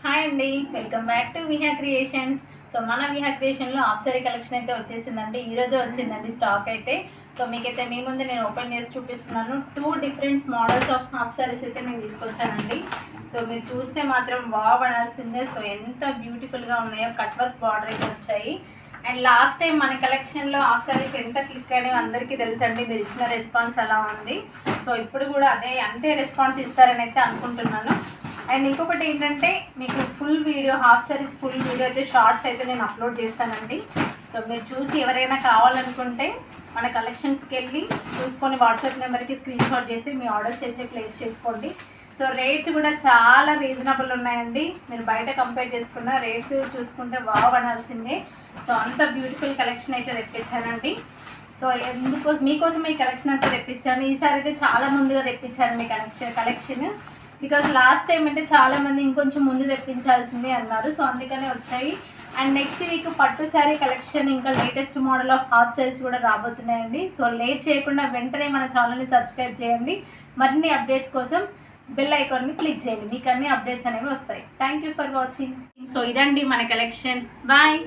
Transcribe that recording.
Hi అండి, welcome back to Viha creations. So మన Viha క్రియేషన్లో half sorry collection అయితే వచ్చేసిందండి. ఈరోజే వచ్చిందండి స్టాక్ అయితే. సో మీకైతే మీ ముందు నేను ఓపెన్ చేసి చూపిస్తున్నాను. 2 different models of half saris అయితే నేను తీసుకొచ్చానండి. సో మీరు చూస్తే మాత్రం వావ్ అనాల్సిందే. సో ఎంత బ్యూటిఫుల్గా ఉన్నాయో, కట్ వర్క్ బార్డర్ అయితే వచ్చాయి. అండ్ లాస్ట్ టైం మన కలెక్షన్లో హాఫ్ సారీస్ ఎంత క్లిక్ అయినాయో అందరికీ తెలుసండి. మీరు ఇచ్చిన రెస్పాన్స్ అలా ఉంది. సో ఇప్పుడు కూడా అంతే రెస్పాన్స్ ఇస్తారని అయితే అనుకుంటున్నాను. అండ్ ఇంకొకటి ఏంటంటే, మీకు full video, half saris full video అయితే షార్ట్స్ అయితే నేను అప్లోడ్ చేస్తానండి. సో మీరు చూసి ఎవరైనా కావాలనుకుంటే మన కలెక్షన్స్కి వెళ్ళి చూసుకొని వాట్సాప్ నెంబర్కి స్క్రీన్ షాట్ చేసి మీ ఆర్డర్స్ అయితే ప్లేస్ చేసుకోండి. సో రేట్స్ కూడా చాలా రీజనబుల్ ఉన్నాయండి. మీరు బయట కంపేర్ చేసుకున్న రేట్స్ చూసుకుంటే వావ్ అనాల్సిందే. సో అంత బ్యూటిఫుల్ కలెక్షన్ అయితే తెప్పించానండి. సో మీకోసం ఈ కలెక్షన్ అయితే తెప్పించాను. ఈసారి అయితే చాలా ముందుగా తెప్పించాను మీ కలెక్షన్ బికాజ్ లాస్ట్ టైం అంటే చాలామంది ఇంకొంచెం ముందు తెప్పించాల్సిందే అన్నారు. సో అందుకనే వచ్చాయి. అండ్ నెక్స్ట్ వీక్ పట్టు శారీ కలెక్షన్, ఇంకా latest model of half saris కూడా రాబోతున్నాయండి. సో లేట్ చేయకుండా వెంటనే మన ఛానల్ని సబ్స్క్రైబ్ చేయండి. మరిన్ని అప్డేట్స్ కోసం బెల్ ఐకాన్ని క్లిక్ చేయండి. మీకు అన్ని అప్డేట్స్ అనేవి వస్తాయి. Thank you for watching. So ఇదండి మన కలెక్షన్. బాయ్.